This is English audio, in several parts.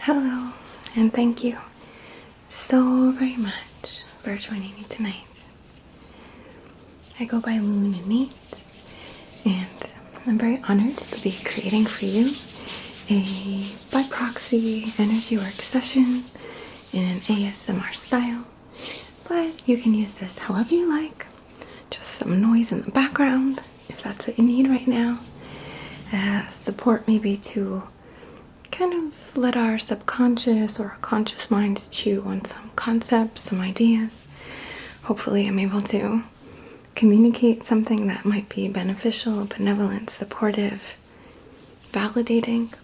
Hello, and thank you so very much for joining me tonight. I go by Loon and Neat, and I'm very honored to be creating for you a by proxy energy work session in an ASMR style, but you can use this however you like. Just some noise in the background if that's what you need right now. Support maybe to kind of let our subconscious or our conscious minds chew on some concepts, some ideas. Hopefully I'm able to communicate something that might be beneficial, benevolent, supportive, validating.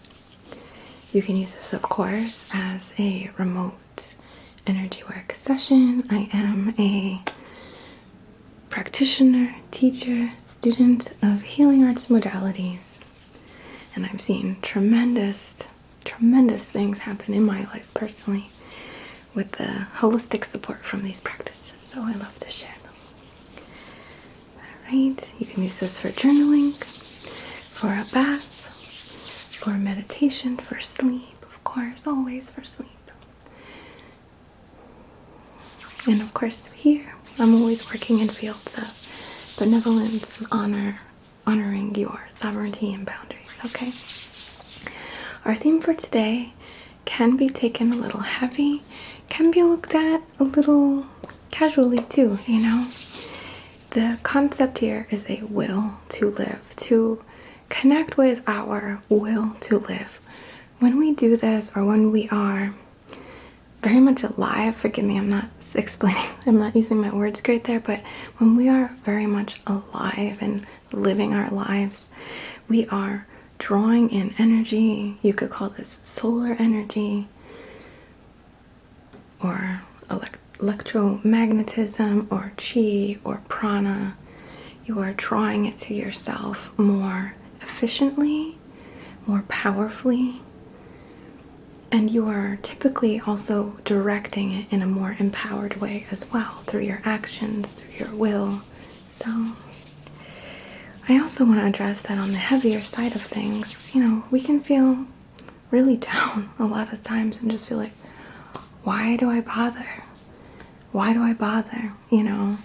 You can use this, of course, as a remote energy work session. I am a practitioner, teacher, student of healing arts modalities, and I'm seeing tremendous things happen in my life personally with the holistic support from these practices, so I love to share them. Alright, you can use this for journaling, for a bath, for meditation, for sleep, of course, always for sleep. And of course here, I'm always working in fields of benevolence and honoring your sovereignty and boundaries, okay? Our theme for today can be taken a little heavy, can be looked at a little casually too, you know? The concept here is a will to live, to connect with our will to live. When we do this, or when we are very much alive, forgive me, I'm not using my words great there, but when we are very much alive and living our lives, we are drawing in energy. You could call this solar energy or electromagnetism or chi or prana. You are drawing it to yourself more efficiently, more powerfully, and you are typically also directing it in a more empowered way as well, through your actions, through your will. So I also want to address that on the heavier side of things, you know, we can feel really down a lot of times and just feel like, why do I bother? Why do I bother? You know,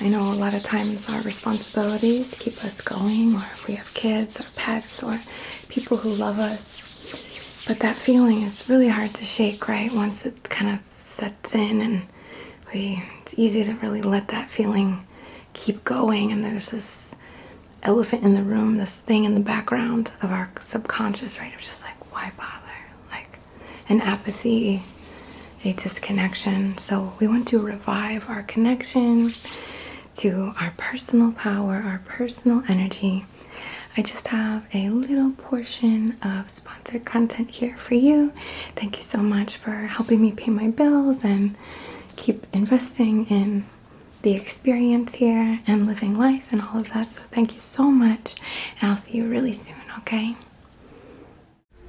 I know a lot of times our responsibilities keep us going, or if we have kids or pets or people who love us, but that feeling is really hard to shake, right? Once it kind of sets in, and it's easy to really let that feeling keep going, and there's this elephant in the room, this thing in the background of our subconscious, right? Of just like, why bother? Like an apathy, a disconnection. So we want to revive our connection to our personal power, our personal energy. I just have a little portion of sponsored content here for you. Thank you so much for helping me pay my bills and keep investing in the experience here and living life and all of that. So thank you so much, and I'll see you really soon, okay?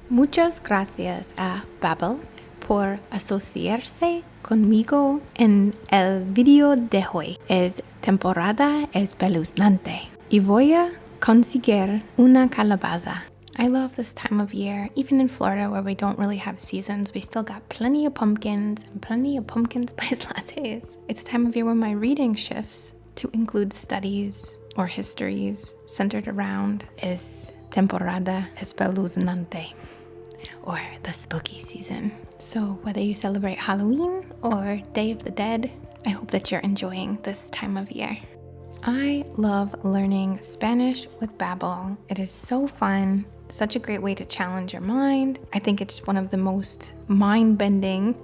Muchas gracias a Babbel por asociarse conmigo en el video de hoy. Es temporada espeluznante y voy a conseguir una calabaza. I love this time of year. Even in Florida, where we don't really have seasons, we still got plenty of pumpkins and plenty of pumpkin spice lattes. It's a time of year where my reading shifts to include studies or histories centered around es temporada espeluznante, or the spooky season. So whether you celebrate Halloween or Day of the Dead, I hope that you're enjoying this time of year. I love learning Spanish with Babbel. It is so fun, such a great way to challenge your mind. I think it's one of the most mind-bending,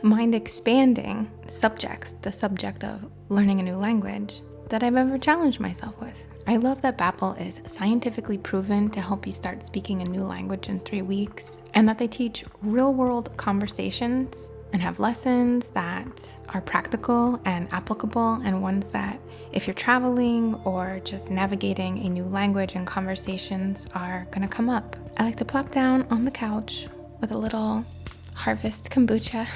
mind-expanding subjects, the subject of learning a new language, that I've ever challenged myself with. I love that Babbel is scientifically proven to help you start speaking a new language in 3 weeks, and that they teach real-world conversations and have lessons that are practical and applicable, and ones that, if you're traveling or just navigating a new language and conversations, are gonna come up. I like to plop down on the couch with a little harvest kombucha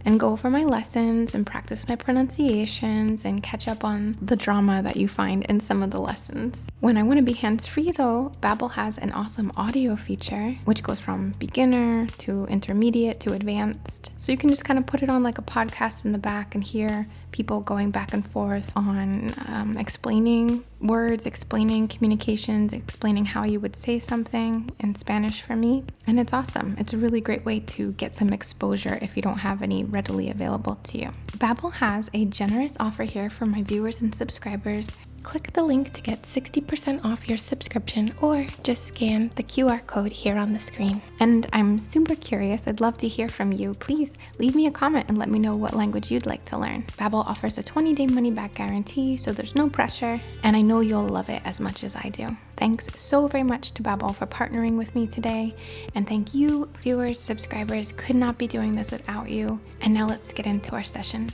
and go over my lessons and practice my pronunciations and catch up on the drama that you find in some of the lessons. When I want to be hands-free though, Babbel has an awesome audio feature which goes from beginner to intermediate to advanced. So you can just kind of put it on like a podcast in the back and hear people going back and forth on explaining words, explaining communications, explaining how you would say something in Spanish for me. And it's awesome. It's a really great way to get some exposure if you don't have any readily available to you. Babbel has a generous offer here for my viewers and subscribers. Click the link to get 60% off your subscription or just scan the QR code here on the screen. And I'm super curious. I'd love to hear from you. Please leave me a comment and let me know what language you'd like to learn. Babbel offers a 20-day money-back guarantee, so there's no pressure, and I know you'll love it as much as I do. Thanks so very much to Babbel for partnering with me today, and thank you, viewers, subscribers. Could not be doing this without you. And now let's get into our session.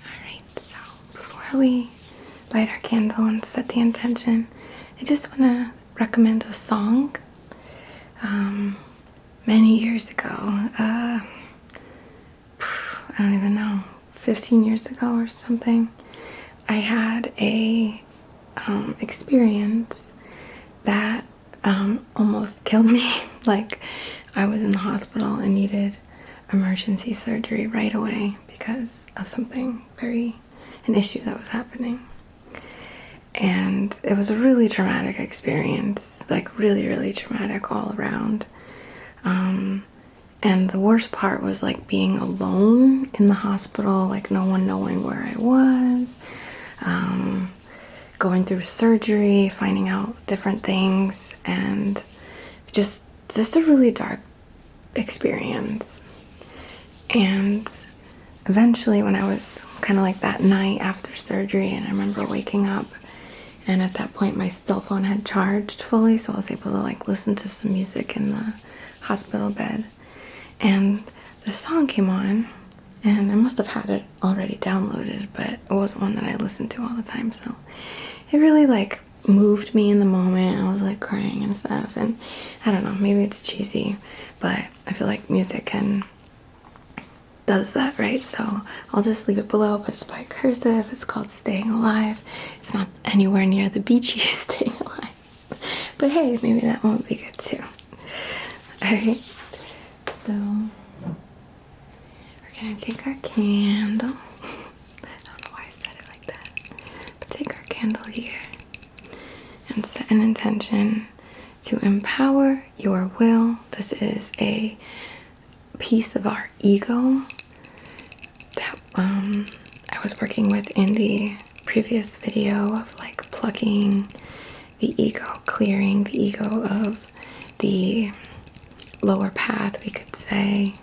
All right, so before we light our candle and set the intention, I just want to recommend a song. Many years ago, I don't even know, 15 years ago or something, I had a experience that almost killed me. Like, I was in the hospital and needed emergency surgery right away because of an issue that was happening. And it was a really traumatic experience, like really, really traumatic all around. And the worst part was like being alone in the hospital, like no one knowing where I was, going through surgery, finding out different things, and just a really dark experience. And eventually when I was kind of like that night after surgery, and I remember waking up, and at that point my cell phone had charged fully, so I was able to like listen to some music in the hospital bed. And the song came on, and I must have had it already downloaded, but it wasn't one that I listened to all the time, so it really like moved me in the moment. I was like crying and stuff, and I don't know, maybe it's cheesy, but I feel like music does that, right? So I'll just leave it below, but it's by Cursive. It's called Staying Alive. It's not anywhere near the beachy Staying Alive, but hey, maybe that one would be good too. Alright, so we're gonna take our candle. I don't know why I said it like that, but take our candle here and set an intention to empower your will. This is a piece of our ego that I was working with in the previous video of like plucking the ego, clearing the ego of the lower path, we could say,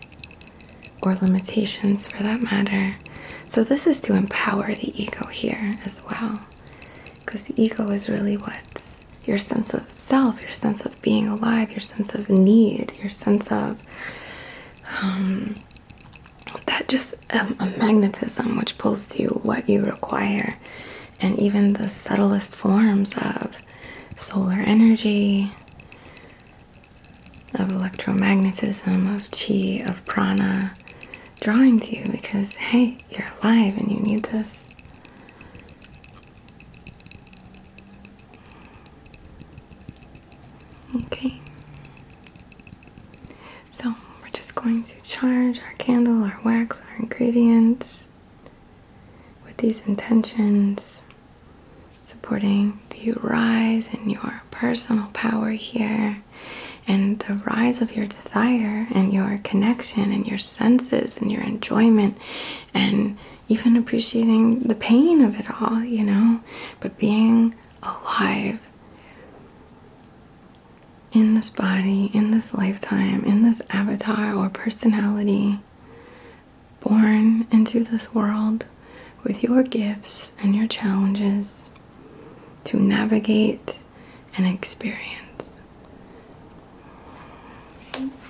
or limitations for that matter. So this is to empower the ego here as well, because the ego is really what's your sense of self, your sense of being alive, your sense of need, your sense of that just a magnetism which pulls to you what you require, and even the subtlest forms of solar energy, of electromagnetism, of chi, of prana, drawing to you because, hey, you're alive and you need this. Okay. So we're just going to charge our candle, our wax, our ingredients with these intentions, supporting the rise in your personal power here, and the rise of your desire and your connection and your senses and your enjoyment, and even appreciating the pain of it all, you know, but being alive in this body, in this lifetime, in this avatar or personality, born into this world with your gifts and your challenges to navigate and experience.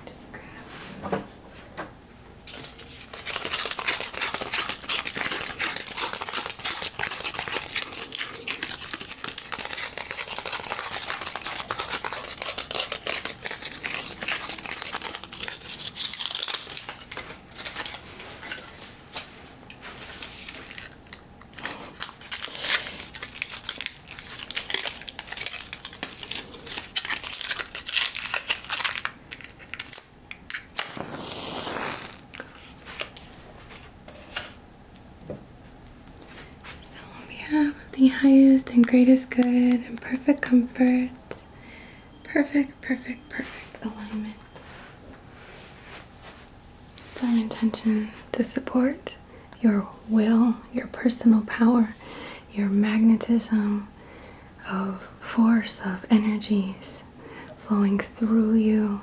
Just grab. highest and greatest good and perfect comfort. Perfect, perfect, perfect alignment. It's our intention to support your will, your personal power, your magnetism of force, of energies flowing through you,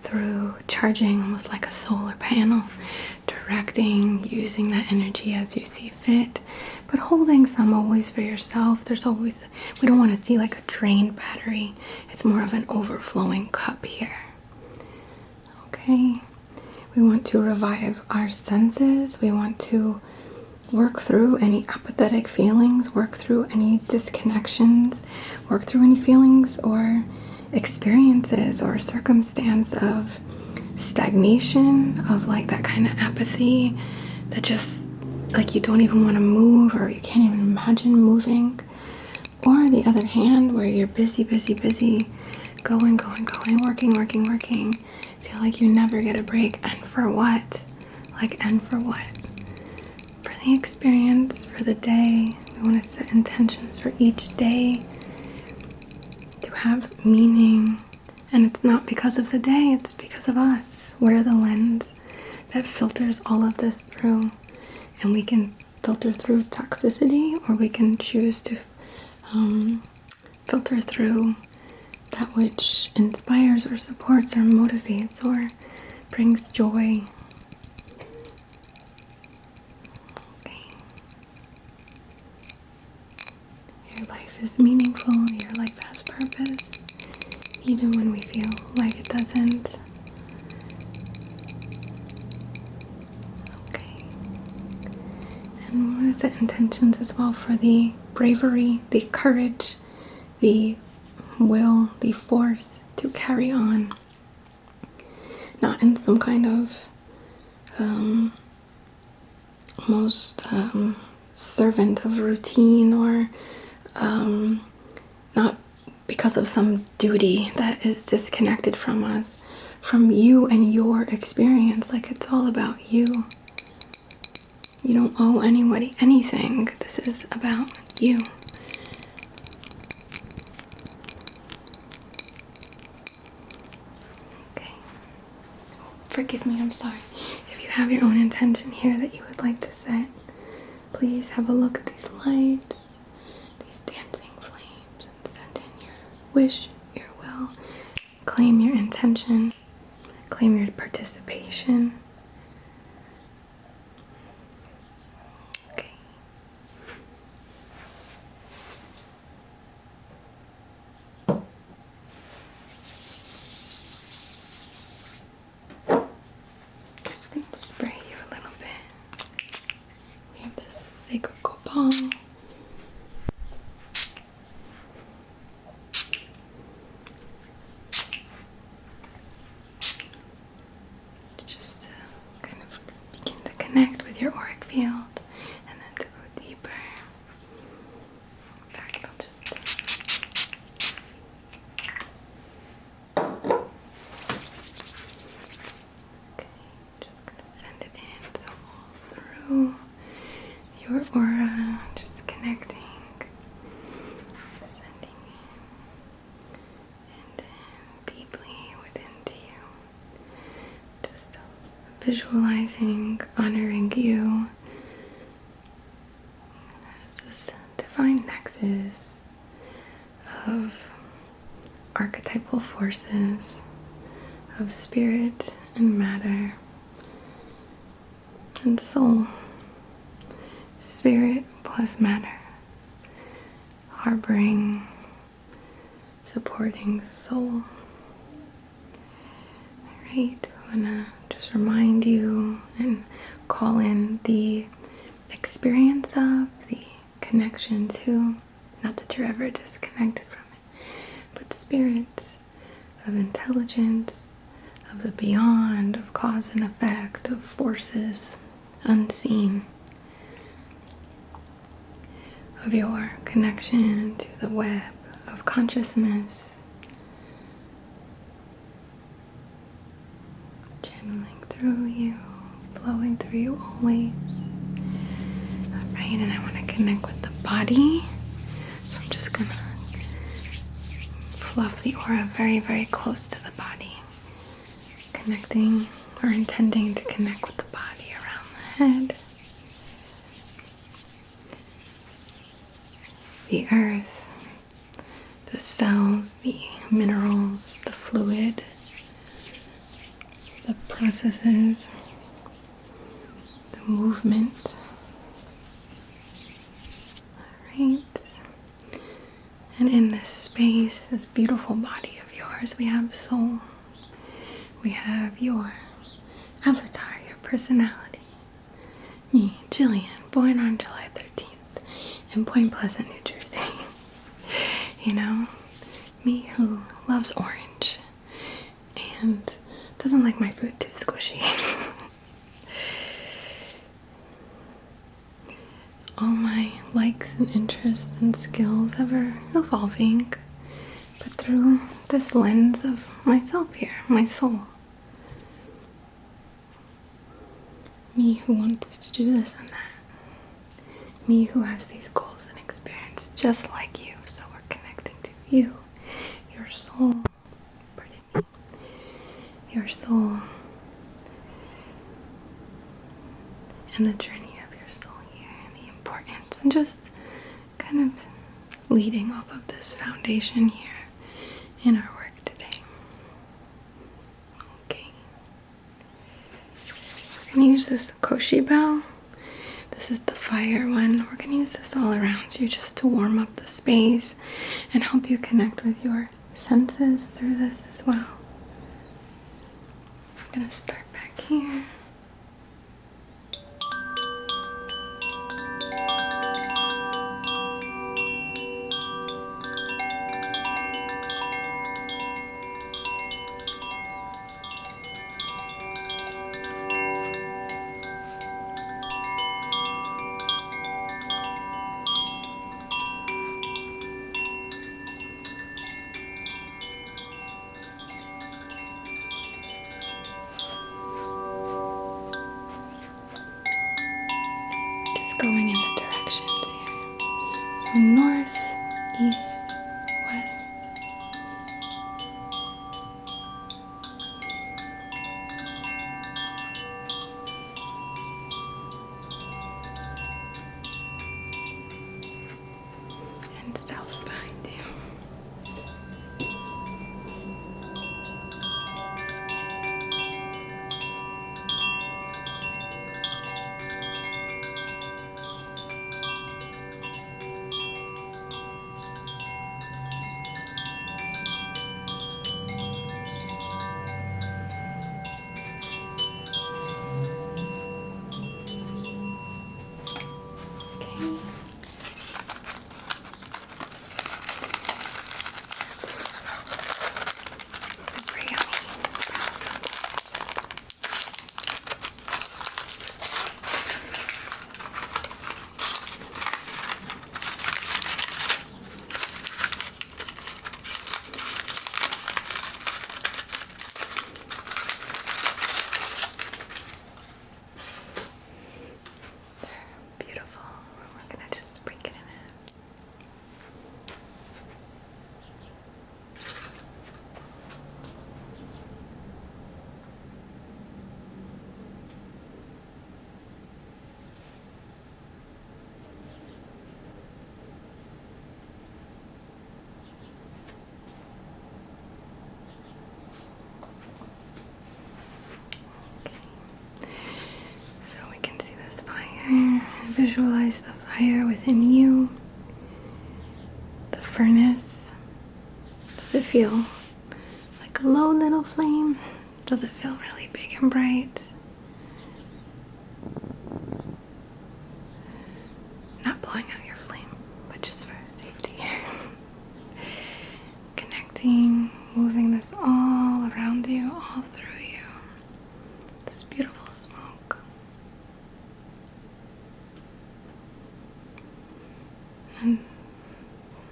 through charging almost like a solar panel, directing, using that energy as you see fit, but holding some always for yourself. We don't want to see like a drained battery. It's more of an overflowing cup here. Okay? We want to revive our senses. We want to work through any apathetic feelings, work through any disconnections, work through any feelings or experiences or circumstance of stagnation, of like that kind of apathy that just like you don't even want to move or you can't even imagine moving. Or the other hand, where you're busy, going, working, feel like you never get a break. And for what? And for what? For the experience, for the day. We want to set intentions for each day to have meaning. And it's not because of the day, it's because of us. We're the lens that filters all of this through. And we can filter through toxicity, or we can choose to filter through that which inspires or supports or motivates or brings joy. Okay. Your life is meaningful, your life has purpose, even when we feel like it doesn't. Okay. And we want to set intentions as well for the bravery, the courage, the will, the force to carry on. Not in some kind of almost servant of routine, or not because of some duty that is disconnected from us, from you and your experience. Like, it's all about you. You don't owe anybody anything. This is about you. Okay. Forgive me, I'm sorry. If you have your own intention here that you would like to set, please have a look at these lights, these dancing flames, and send in your wish, your will. Claim your intention. Claim your participation. Okay. Just gonna spray you a little bit. We have this sacred copal. Just to kind of begin to connect with your auric field, and then to go deeper. In fact, I'll just just gonna send it in, so all through your aura, just connecting, sending in, and then deeply within you. Just visualizing, honoring you as this divine nexus of archetypal forces, of spirit and matter and soul. Spirit plus matter, harboring, supporting the soul. Alright, I'm gonna just remind you and call in the experience of, the connection to, not that you're ever disconnected from it, but spirits of intelligence, of the beyond, of cause and effect, of forces unseen, of your connection to the web of consciousness, channeling through you, flowing through you always. Alright, and I want to connect with the body. So I'm just gonna fluff the aura very, very close to the body, connecting or intending to connect with the body around the head, the earth, the cells, the minerals, the fluid, the processes, the movement. Alright. And in this space, this beautiful body of yours, we have soul. We have your avatar, your personality. Me, Jillian, born on July 13th in Point Pleasant, New Jersey. You know, me who loves orange and doesn't like my food too squishy. All my likes and interests and skills ever evolving, but through this lens of myself here, my soul. Me who wants to do this and that. Me who has these goals and experience just like you. So we're connecting to you, your soul, pardon me, your soul, and the journey of your soul here, and the importance, and just kind of leading off of this foundation here in our work today. Okay. We're going to use this Koshi bell. This is the fire one. We're going to use this all around you just to warm up the space and help you connect with your senses through this as well. I'm going to start back here. Going in the directions here. So north, east, west. And south behind you. Visualize the fire within you, the furnace. Does it feel like a low little flame? Does it feel really big and bright? Not blowing out your flame, but just for safety. Connecting, moving this all around you, all through you. This beautiful smoke. And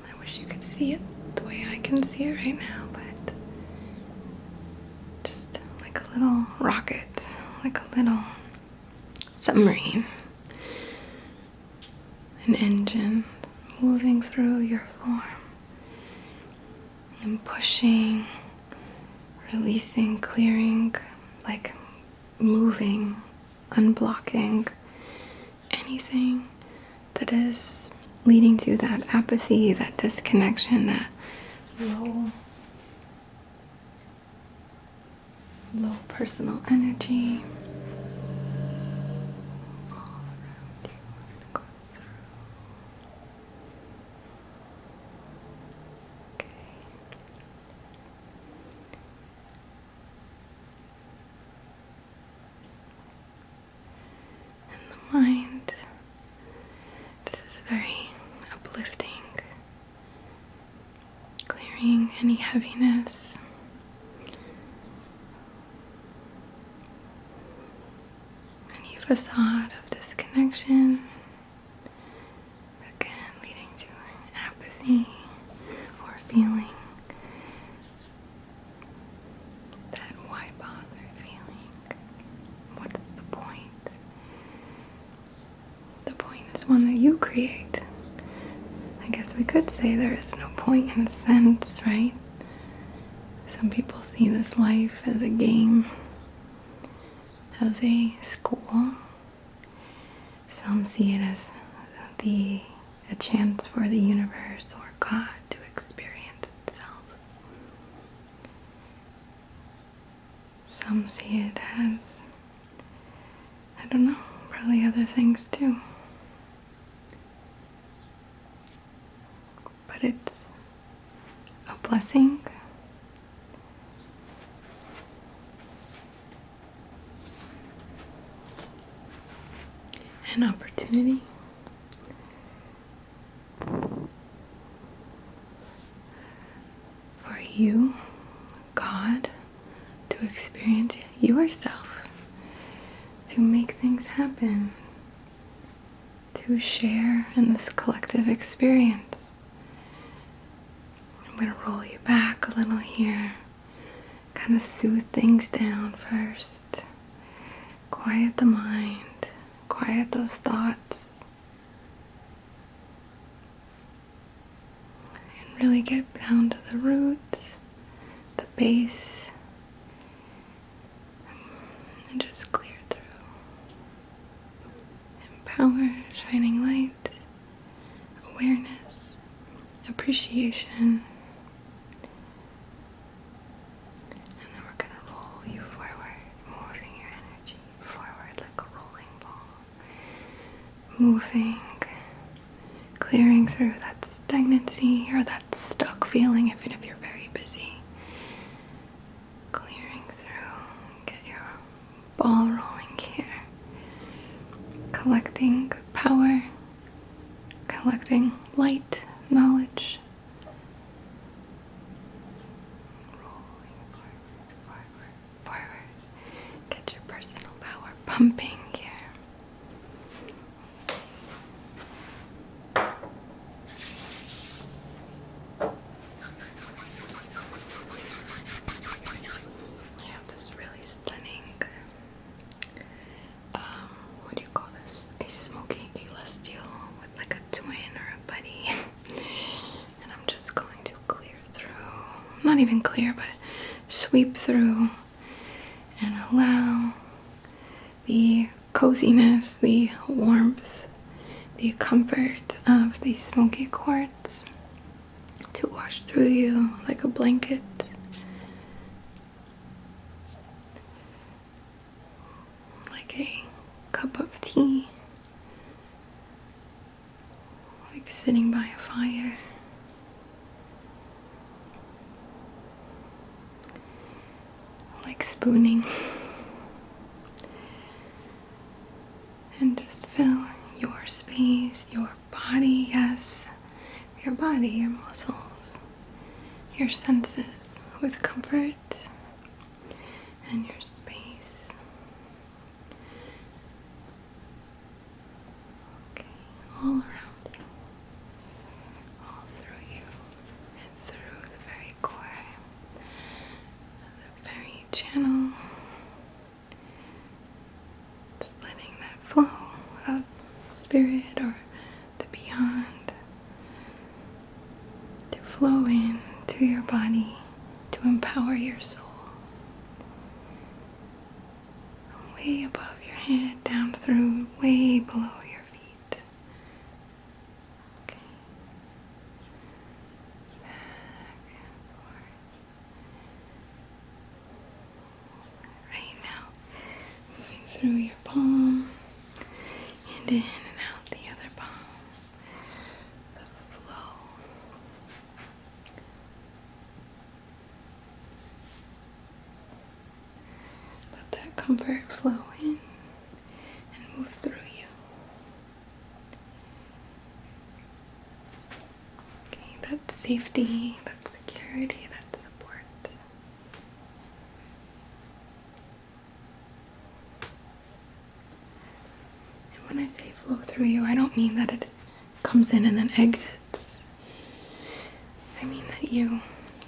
I wish you could see it the way I can see it right now, but just like a little rocket, like a little submarine, an engine moving through your form and pushing, releasing, clearing, like moving, unblocking anything that is leading to that apathy, that disconnection, that low personal energy. All around you. Go through. Okay. And the mind, this is very uplifting, clearing any heaviness, any facade of disconnection, again leading to apathy or feeling that why bother feeling? What's the point? The point is one that you create. I guess we could say there is no point in a sense, right? Some people see this life as a game, as a school. Some see it as a chance for the universe or God to experience itself. Some see it as, I don't know, probably other things too. But it's a blessing. An opportunity for you, God, to experience yourself, to make things happen, to share in this collective experience. I'm going to roll you back a little here, kind of soothe things down first, quiet the mind. Quiet those thoughts and really get down to the roots, the base, and just clear through. Empower, shining light, awareness, appreciation. And then we're going to roll you forward, moving your energy forward like a rolling ball. Moving, clearing through that stagnancy or that stuck feeling, even if you're very busy. Clearing through, get your ball rolling here. Collecting power, collecting light, knowledge. Rolling forward. Get your personal power pumping. Not even clear, but sweep through and allow the coziness, the warmth, the comfort of these smoky quartz to wash through you like a blanket. Like a cup of tea, like sitting by a fire. Like spooning, and just fill your space, your body, yes, your body, your muscles, your senses with comfort and your space. Okay, all around you, all through you, and through the very core. Very channel, just letting that flow of spirit or the beyond into your body to empower your soul. Way above your head, down through, way below your feet. Okay. Back and forth. Right now, moving through your palm, and in and out the other palm. The flow. Let that comfort flow in and move through you. Okay, that's safety, that's security, that's support. And when I say flow through you, I don't mean that it comes in and then exits. I mean that you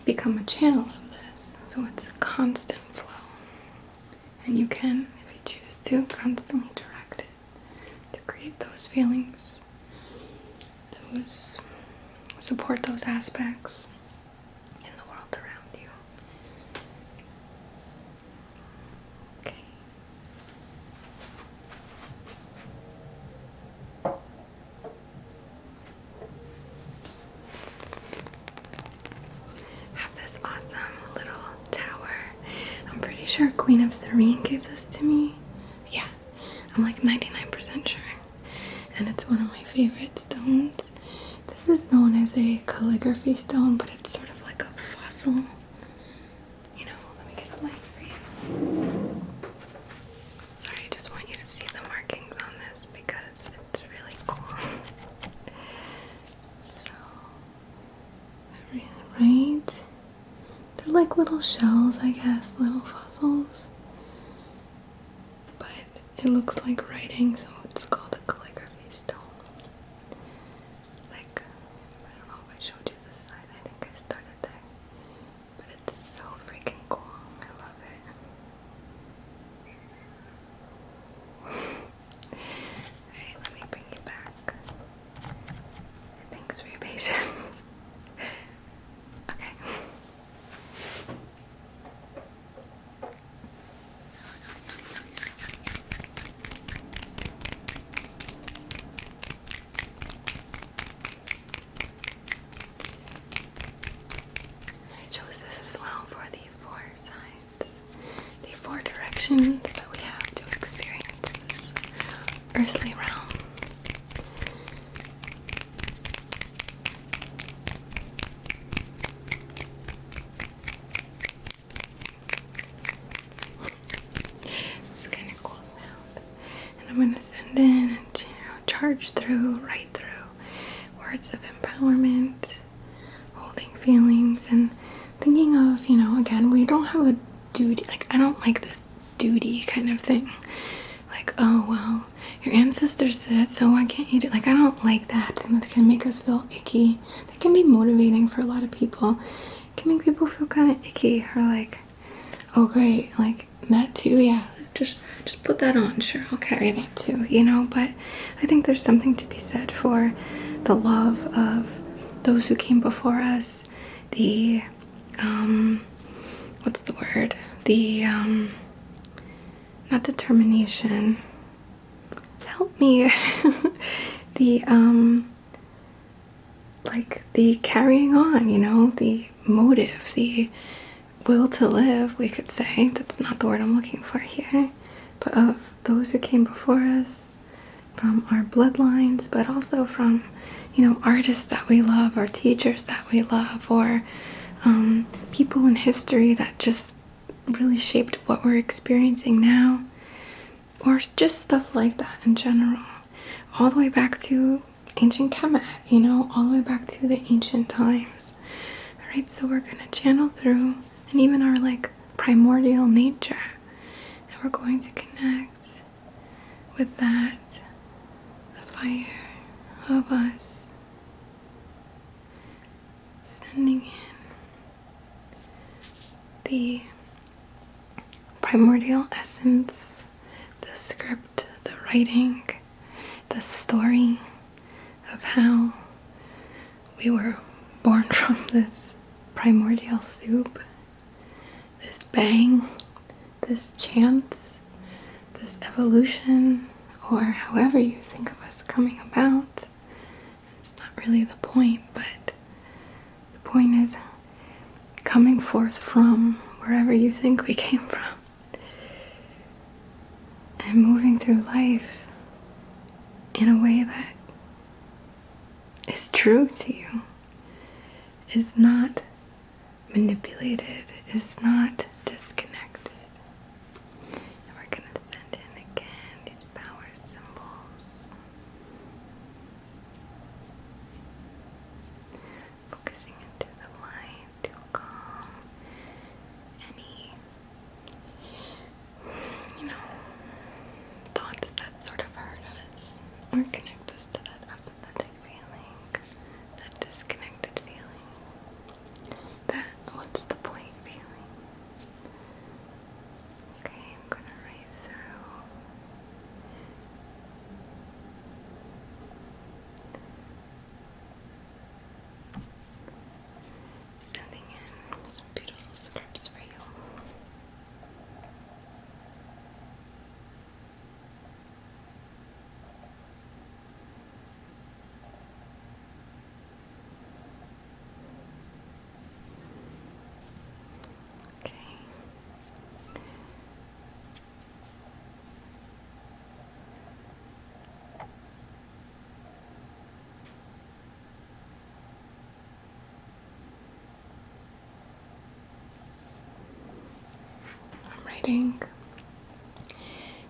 become a channel of this, so it's a constant flow. And you can, if you choose to, constantly direct it to create those feelings, support those aspects in the world around you. Okay. I have this awesome little tower. I'm pretty sure Queen of Serene gave this to me. Yeah, I'm like 99% sure. And it's one of my favorite stones. This is known as a calligraphy stone, but it's sort of like a fossil. You know, let me get a light for you. Sorry, I just want you to see the markings on this because it's really cool. So, right? They're like little shells, I guess, little fossils. But it looks like writing, so it's called a calligraphy stone. Like, I don't know if I showed you this side. I think I started there. But it's so freaking cool. I love it. Alright, let me bring you back. Thanks for your patience. Okay. I chose this as well for the 4 sides, the 4 directions that we have to experience this earthly realm. It's kind of cool sound. And I'm going to send in and charge through, right through words of empowerment, holding feelings, and thinking of, again, we don't have a duty. Like, I don't like this duty kind of thing. Like, oh, well, your ancestors did it, so why can't you do it? Like, I don't like that. And that can make us feel icky. That can be motivating for a lot of people. It can make people feel kind of icky or like, oh, great, like, that too, yeah. Just put that on, sure, I'll carry that too, But I think there's something to be said for the love of those who came before us, the, what's the word? The, not determination. Help me. The, like, the carrying on, the motive, the will to live, we could say. That's not the word I'm looking for here. But of those who came before us, from our bloodlines, but also from, artists that we love, or teachers that we love, or people in history that just really shaped what we're experiencing now, or just stuff like that in general. All the way back to ancient Kemet, all the way back to the ancient times. Alright, so we're going to channel through, and even our, like, primordial nature. And we're going to connect with that, the fire of us, sending in the primordial essence, the script, the writing, the story of how we were born from this primordial soup, this bang, this chance, this evolution, or however you think of us coming about. It's not really the point, but the point is coming forth from wherever you think we came from and moving through life in a way that is true to you, is not manipulated, is not disconnected. And we're going to send in again these power symbols. Focusing into the light to calm any, thoughts that sort of hurt us or connect us to that apathetic feeling, that disconnected feeling, that what's the point feeling. Okay, I'm gonna write through. Sending in some beautiful scripts for you. Writing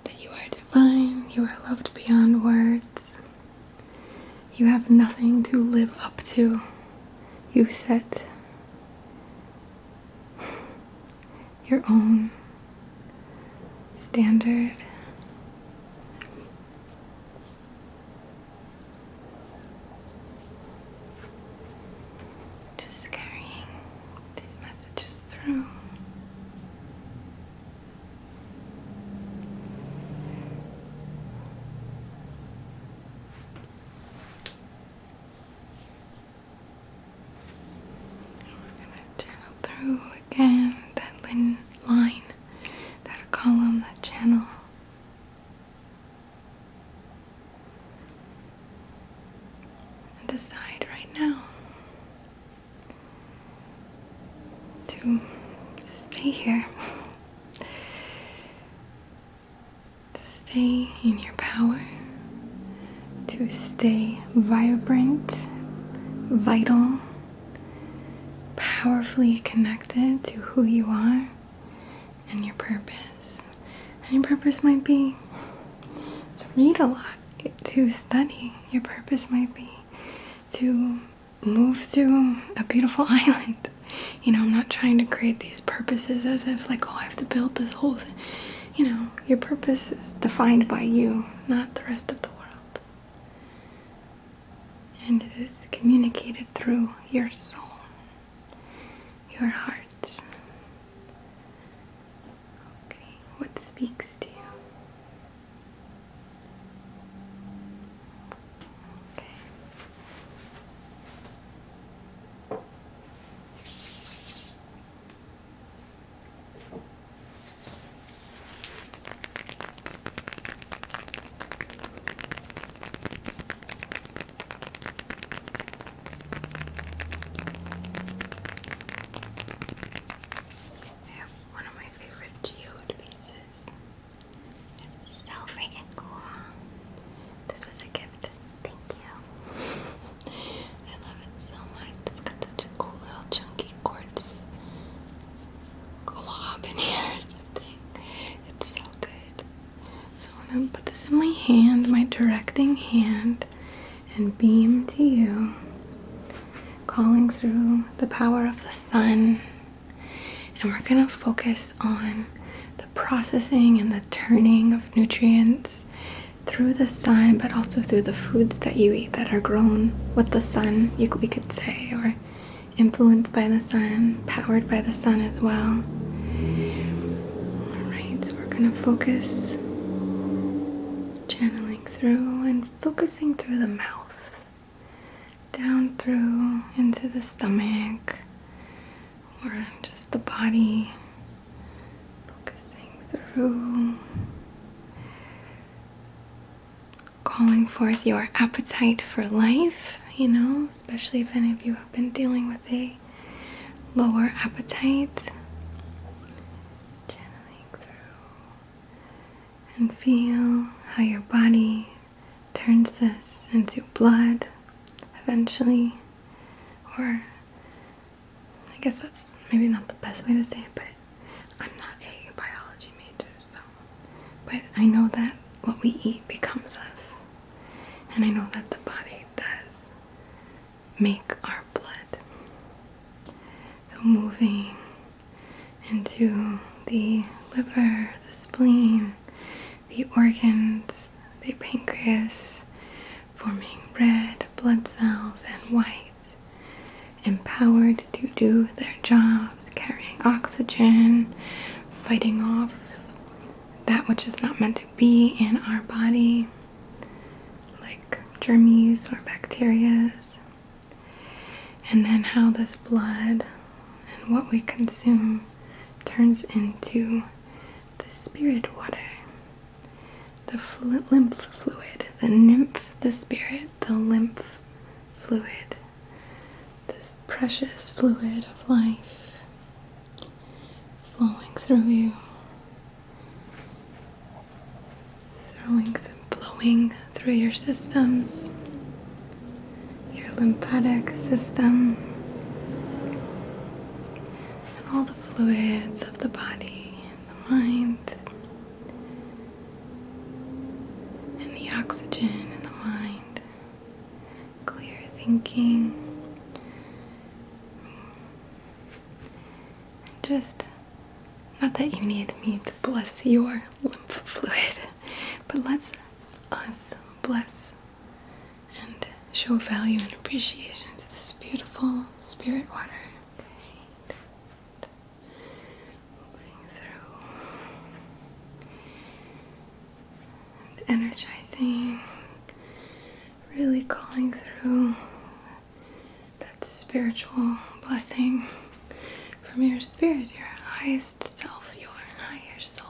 that you are divine, you are loved beyond words, you have nothing to live up to, you set your own standard. Just carrying these messages through. Through again that line, that column, that channel. And decide right now to stay here. To stay in your power. To stay vibrant, vital, powerfully connected to who you are and your purpose. And your purpose might be to read a lot, to study. Your purpose might be to move to a beautiful island. I'm not trying to create these purposes as if I have to build this whole thing. Your purpose is defined by you, not the rest of the world. And it is communicated through your soul. Your heart. Okay, what speaks to you? Okay. Put this in my hand, my directing hand, and beam to you, calling through the power of the sun. And we're going to focus on the processing and the turning of nutrients through the sun, but also through the foods that you eat that are grown with the sun, we could say, or influenced by the sun, powered by the sun as well. Alright, so we're going to focus, channeling through and focusing through the mouth, down through into the stomach, or just the body, focusing through, calling forth your appetite for life, especially if any of you have been dealing with a lower appetite. Channeling through and feel how your body turns this into blood eventually, or I guess that's maybe not the best way to say it, but I'm not a biology major, but I know that what we eat becomes us, and I know that the body does make our blood. So moving into the liver, the spleen, the organs, the pancreas, forming red blood cells and white, empowered to do their jobs, carrying oxygen, fighting off that which is not meant to be in our body, like germs or bacteria. And then how this blood and what we consume turns into the spirit water, the lymph fluid, the nymph, the spirit, the lymph fluid, this precious fluid of life flowing through you, flowing through your systems, your lymphatic system, and all the fluids of the body and the mind, and the oxygen in the mind, clear thinking, and just, not that you need me to bless your lymph fluid, but let's us bless and show value and appreciation to this beautiful spirit water. Okay. Moving through and energizing, really calling through that spiritual blessing from your spirit, your highest self, your higher soul,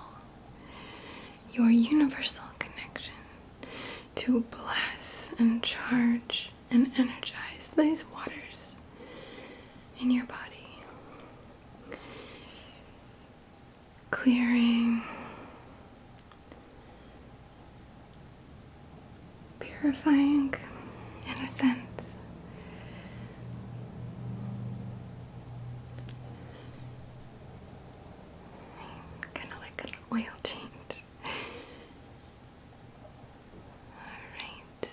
your universal connection to bless and charge and energize these waters in your body. Clearing, purifying, in a sense. Kind of like an oil change. Alright.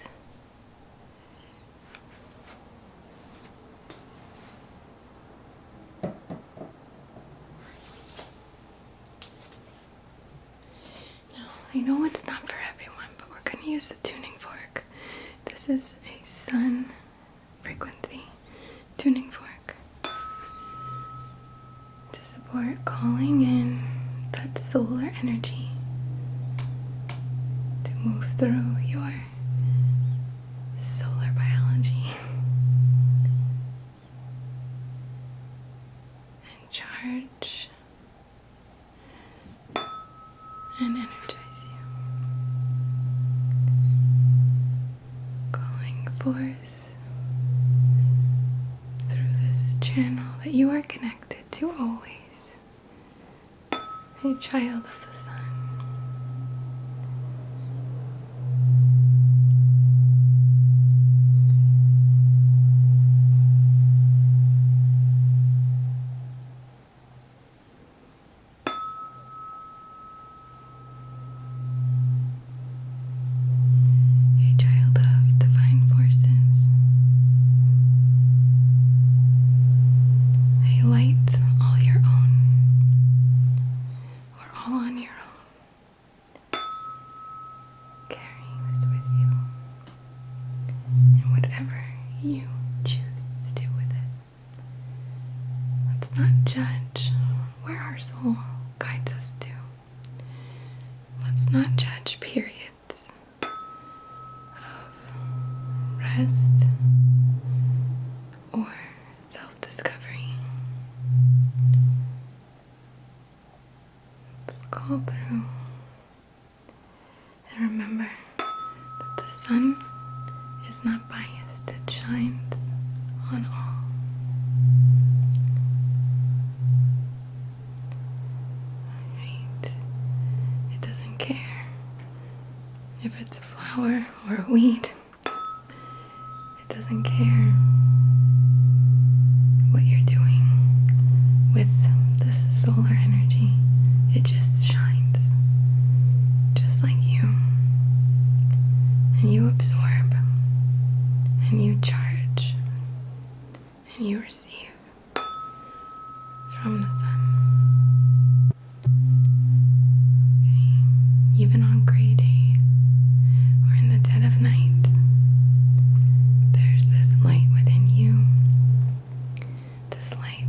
Now, I know it's not for everyone, but we're going to use a tuning fork. This is a sun frequency tuning fork to support calling in that solar energy to move through your solar biology and charge and energize you. Calling forth through this channel that you are connected to always, a child of the sun. A child of divine forces, a light all your own, or all on your own, carrying this with you, and whatever you choose to do with it. Let's not judge where our soul guides us to. Let's not judge periods of rest or self-discovery. call through. And remember that the sun is not biased, it shines on all. Alright. It doesn't care if it's a flower or a weed. It doesn't care what you're doing with this solar energy. It just shines, just like you. And you absorb, and you charge, and you receive from the sun. Okay. Even on gray days, or in the dead of night, there's this light within you, this light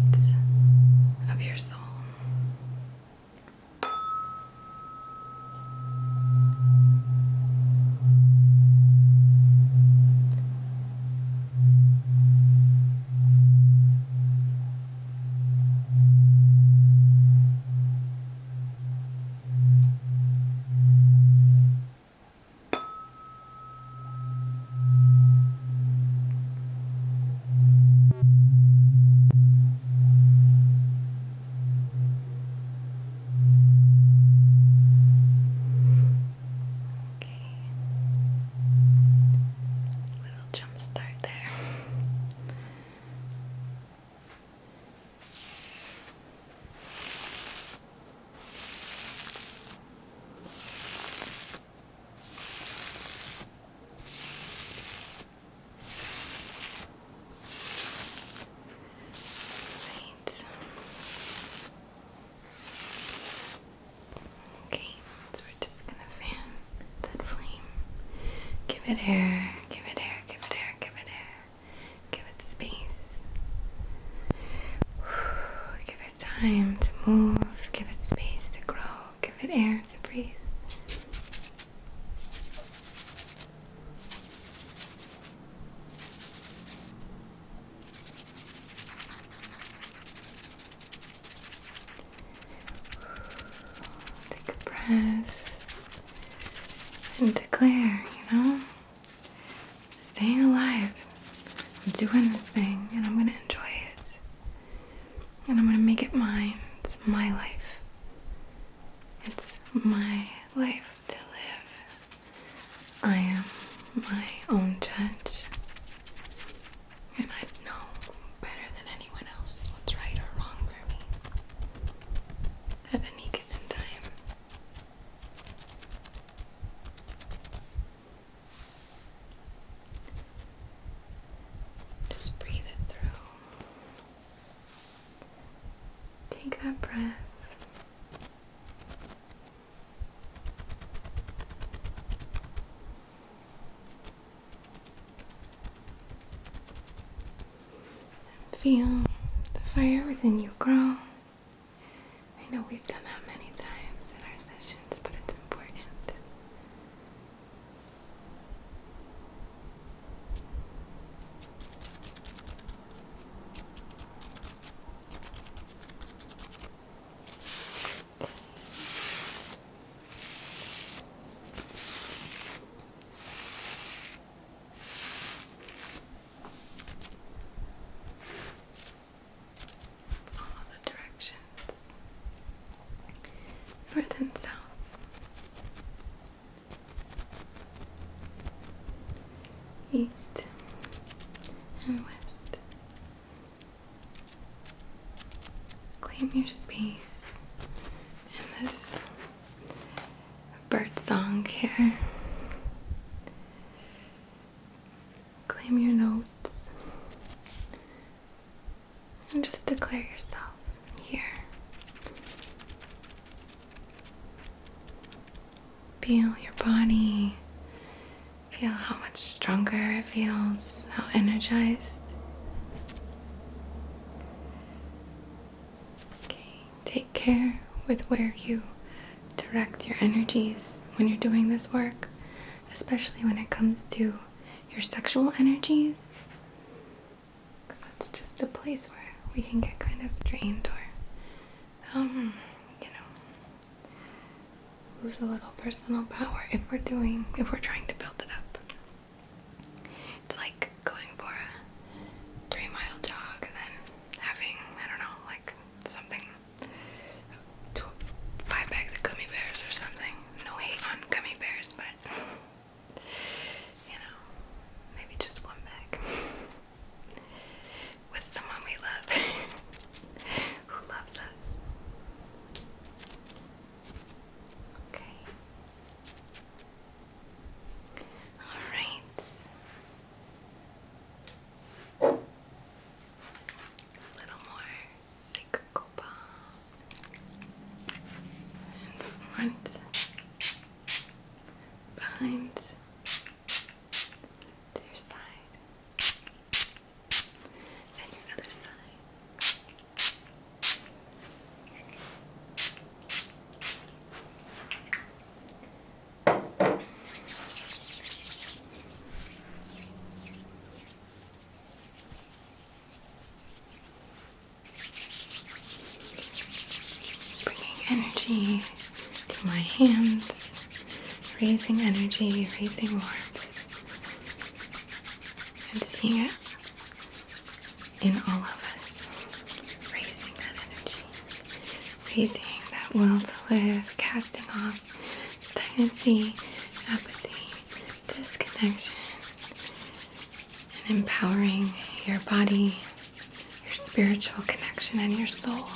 of your soul. Give it air, give it air, give it air, give it air. Give it space. Give it time to move. Give it space to grow. Give it air to breathe. Take a breath and declare, staying alive. I'm doing this thing and I'm going to enjoy it. And I'm going to make it mine. It's my life. It's my life to live. I am my own judge. And I know better than anyone else what's right or wrong for me at any given time. Just breathe it through. Take that breath. Feel the fire within you grow. I know we've done that many times in our sessions, but it's important. North and south, east and west. Claim your space in this bird song here. Claim your notes and just declare yourself here. Feel your body, feel how much stronger it feels, how energized. Okay, take care with where you direct your energies when you're doing this work, especially when it comes to your sexual energies, because that's just a place where we can get kind of drained or, lose a little personal power if we're trying to build it up. It's like going for a 3-mile jog and then having, I don't know, like something, 5 bags of gummy bears or something. No hate on gummy bears, but maybe just 1 bag. With someone we love, who loves us. Okay. Alright. A little more sacred copal. In front, behind, to your side, and your other side. Bringing energy to my hands, raising energy, raising warmth, and seeing it in all of us, raising that energy, raising that will to live, casting off stagnancy, apathy, disconnection, and empowering your body, your spiritual connection, and your soul.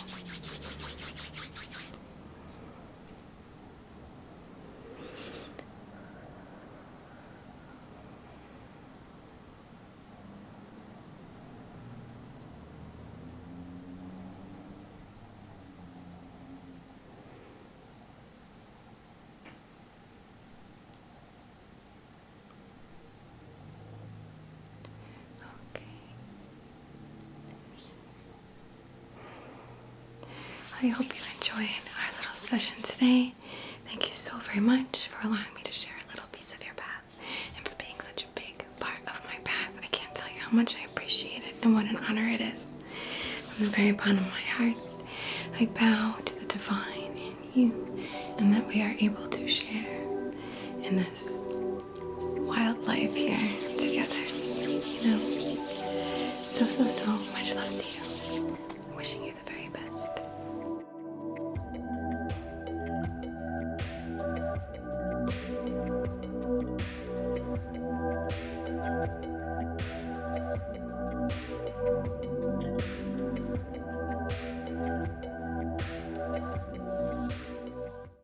I hope you enjoyed our little session today. Thank you so very much for allowing me to share a little piece of your path and for being such a big part of my path. I can't tell you how much I appreciate it and what an honor it is. From the very bottom of my heart, I bow to the divine in you and that we are able to share in this wild life here together. So much love to you. Wishing you the very